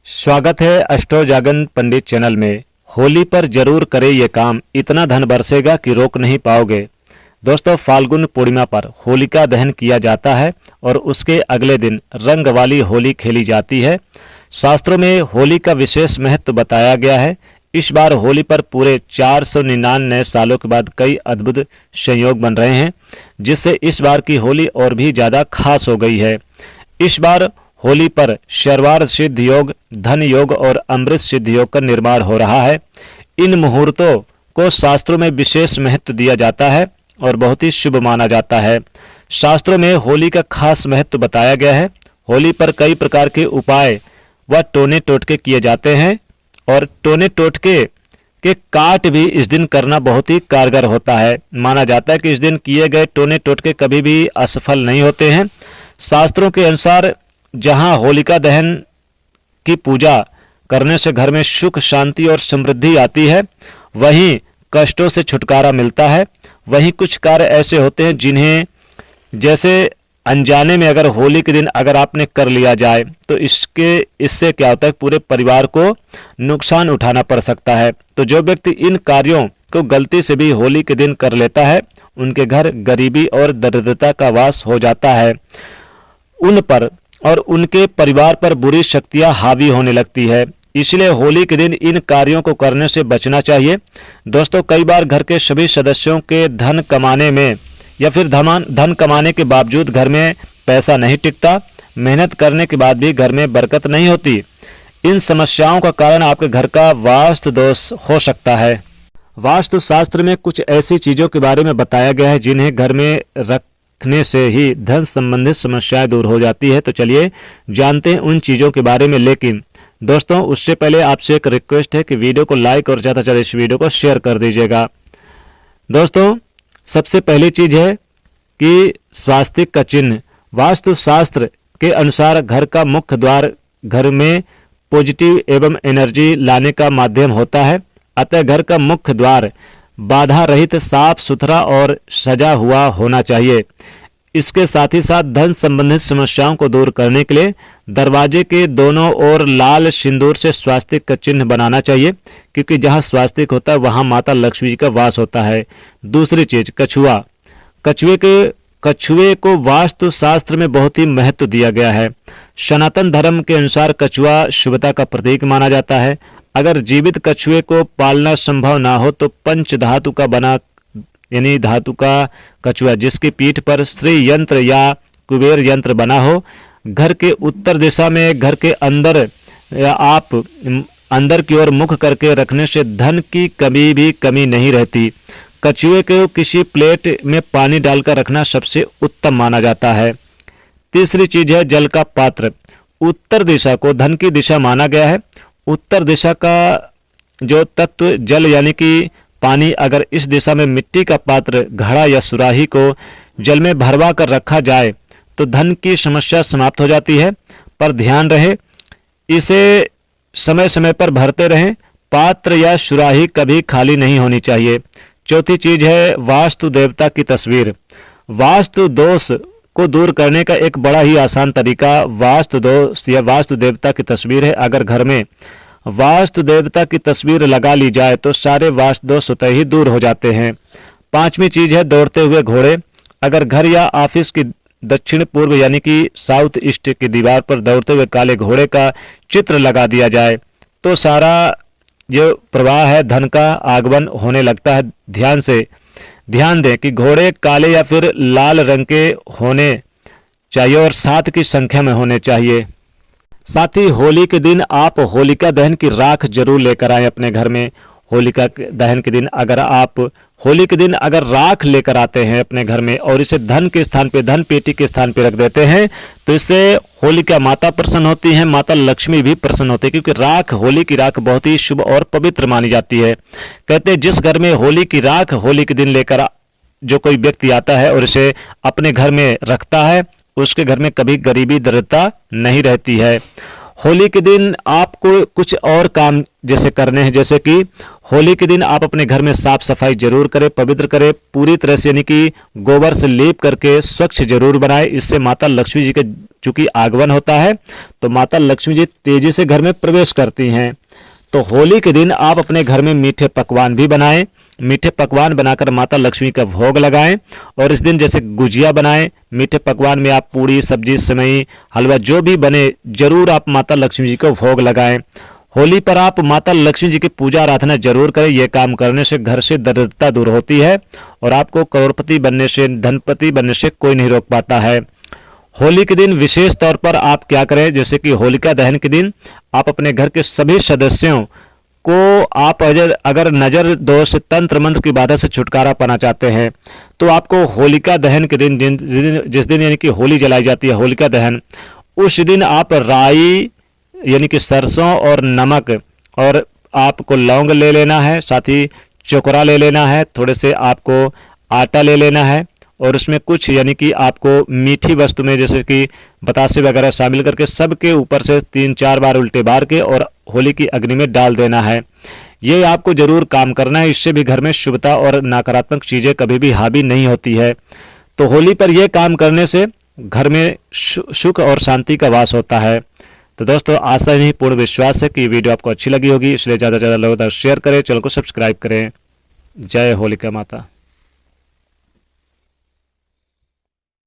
स्वागत है एस्ट्रो जागन पंडित चैनल में। होली पर जरूर करें ये काम, इतना धन बरसेगा कि रोक नहीं पाओगे। दोस्तों, फाल्गुन पूर्णिमा पर होलिका दहन किया जाता है और उसके अगले दिन रंग वाली होली खेली जाती है। शास्त्रों में होली का विशेष महत्व बताया गया है। इस बार होली पर पूरे 499 सालों के बाद कई अद्भुत संयोग बन रहे हैं, जिससे इस बार की होली और भी ज़्यादा खास हो गई है। इस बार होली पर शर्वार सिद्ध योग, धन योग और अमृत सिद्ध योग का निर्माण हो रहा है। इन मुहूर्तों को शास्त्रों में विशेष महत्व दिया जाता है और बहुत ही शुभ माना जाता है। शास्त्रों में होली का खास महत्व बताया गया है। होली पर कई प्रकार के उपाय व टोने टोटके किए जाते हैं और टोने टोटके के काट भी इस दिन करना बहुत ही कारगर होता है। माना जाता है कि इस दिन किए गए टोने टोटके कभी भी असफल नहीं होते हैं। शास्त्रों के अनुसार जहां होलिका दहन की पूजा करने से घर में सुख, शांति और समृद्धि आती है, वहीं कष्टों से छुटकारा मिलता है। वहीं कुछ कार्य ऐसे होते हैं जिन्हें जैसे अनजाने में अगर होली के दिन अगर आपने कर लिया जाए तो इससे क्या होता है, पूरे परिवार को नुकसान उठाना पड़ सकता है। तो जो व्यक्ति इन कार्यों को गलती से भी होली के दिन कर लेता है, उनके घर गरीबी और दरिद्रता का वास हो जाता है। उन पर और उनके परिवार पर बुरी शक्तियां हावी होने लगती है। इसलिए होली के दिन इन कार्यों को करने से बचना चाहिए। दोस्तों, कई बार घर के सभी सदस्यों के धन कमाने में या फिर धन कमाने के बावजूद घर में पैसा नहीं टिकता। मेहनत करने के बाद भी घर में बरकत नहीं होती। इन समस्याओं का कारण आपके घर का वास्तु दोष हो सकता है। वास्तु शास्त्र में कुछ ऐसी चीजों के बारे में बताया गया है जिन्हें घर में रखने से ही धन संबंधित समस्याएं दूर हो जाती है। तो चलिए जानते हैं उन चीजों के बारे में। लेकिन दोस्तों, उससे पहले आपसे एक रिक्वेस्ट है कि वीडियो को लाइक और ज़्यादा से ज़्यादा इस वीडियो को शेयर कर दीजिएगा। दोस्तों, सबसे पहली चीज है कि स्वास्तिक का चिन्ह वास्तु शास्त्र के अनुसार घर का मुख्य द्वार घर में पॉजिटिव एवं एनर्जी लाने का माध्यम होता है। अतः घर का मुख्य द्वार बाधा रहित, साफ सुथरा और सजा हुआ होना चाहिए। इसके साथ ही साथ धन संबंधित समस्याओं को दूर करने के लिए दरवाजे के दोनों ओर लाल सिंदूर से स्वास्तिक का चिन्ह बनाना चाहिए, क्योंकि जहां स्वास्तिक होता है वहां माता लक्ष्मी जी का वास होता है। दूसरी चीज, कछुआ। कछुए को वास्तु शास्त्र में बहुत ही महत्व दिया गया है। सनातन धर्म के अनुसार कछुआ शुभता का प्रतीक माना जाता है। अगर जीवित कछुए को पालना संभव ना हो तो पंच धातु का बना यानी धातु का कछुआ जिसकी पीठ पर श्री यंत्र या कुबेर यंत्र बना हो, घर के उत्तर दिशा में घर के अंदर या आप अंदर की ओर मुख करके रखने से धन की कभी भी कमी नहीं रहती। कछुए को किसी प्लेट में पानी डालकर रखना सबसे उत्तम माना जाता है। तीसरी चीज है जल का पात्र। उत्तर दिशा को धन की दिशा माना गया है। उत्तर दिशा का जो तत्व जल यानी कि पानी, अगर इस दिशा में मिट्टी का पात्र, घड़ा या सुराही को जल में भरवा कर रखा जाए तो धन की समस्या समाप्त हो जाती है। पर ध्यान रहे, इसे समय समय पर भरते रहें। पात्र या सुराही कभी खाली नहीं होनी चाहिए। चौथी चीज है वास्तु देवता की तस्वीर। वास्तु दोष को दूर करने का एक बड़ा ही आसान तरीका वास्तु दोष या वास्तु देवता की तस्वीर है। अगर घर में वास्तु देवता की तस्वीर लगा ली जाए तो सारे वास्तु दोष स्वतः ही दूर हो जाते हैं। पांचवी चीज है दौड़ते हुए घोड़े। अगर घर या ऑफिस की दक्षिण पूर्व यानी कि साउथ ईस्ट की दीवार पर दौड़ते हुए काले घोड़े का चित्र लगा दिया जाए तो सारा जो प्रवाह है धन का आगमन होने लगता है। ध्यान दें कि घोड़े काले या फिर लाल रंग के होने चाहिए और 7 की संख्या में होने चाहिए। साथ ही होली के दिन आप होलिका दहन की राख जरूर लेकर आए अपने घर में। होलिका दहन के दिन अगर आप होली के दिन अगर राख लेकर आते हैं अपने घर में और इसे धन के स्थान पे, धन पेटी के स्थान पे रख देते हैं तो इससे होलिका माता प्रसन्न होती है, माता लक्ष्मी भी प्रसन्न होती है, क्योंकि राख, होली की राख बहुत ही शुभ और पवित्र मानी जाती है। कहते हैं जिस घर में होली की राख होली के दिन लेकर जो कोई व्यक्ति आता है और इसे अपने घर में रखता है, उसके घर में कभी गरीबी दरिद्रता नहीं रहती है। होली के दिन आपको कुछ और काम जैसे करने हैं, जैसे कि होली के दिन आप अपने घर में साफ सफाई जरूर करें, पवित्र करें, पूरी तरह से यानी कि गोबर से लेप करके स्वच्छ जरूर बनाएं। इससे माता लक्ष्मी जी के चूंकि आगमन होता है तो माता लक्ष्मी जी तेजी से घर में प्रवेश करती हैं। तो होली के दिन आप अपने घर में मीठे पकवान भी बनाएं, मीठे पकवान बनाकर माता लक्ष्मी का भोग लगाएं। और इस दिन जैसे गुजिया बनाएं, मीठे पकवान में आप पूड़ी, सब्जी, सेवई, हलवा जो भी बने जरूर आप माता लक्ष्मी जी को भोग लगाएं। होली पर आप माता लक्ष्मी जी की पूजा आराधना जरूर करें। यह काम करने से घर से दरिद्रता दूर होती है और आपको करोड़पति बनने से, धनपति बनने से कोई नहीं रोक पाता है। होली के दिन विशेष तौर पर आप क्या करें, जैसे कि होलिका दहन के दिन आप अपने घर के सभी सदस्यों को आप अगर नजर दोष, तंत्र मंत्र की बाधा से छुटकारा पाना चाहते हैं तो आपको होलिका दहन के दिन जिस दिन यानी कि होली जलाई जाती है, होलिका दहन, उस दिन आप राई यानी कि सरसों और नमक और आपको लौंग ले लेना है, साथ ही चोकरा ले लेना है, थोड़े से आपको आटा ले लेना है और उसमें कुछ यानी कि आपको मीठी वस्तु में जैसे कि बतासे वगैरह शामिल करके सबके ऊपर से 3-4 बार उल्टे बार के और होली की अग्नि में डाल देना है। ये आपको जरूर काम करना है, इससे भी घर में शुभता और नकारात्मक चीजें कभी भी हावी नहीं होती है। तो होली पर यह काम करने से घर में सुख और शांति का वास होता है। तो दोस्तों आशा नहीं पूर्ण विश्वास है कि ये वीडियो आपको अच्छी लगी होगी, इसलिए ज़्यादा से ज़्यादा लोगों तक शेयर करें, चैनल को सब्सक्राइब करें। जय होलिका माता।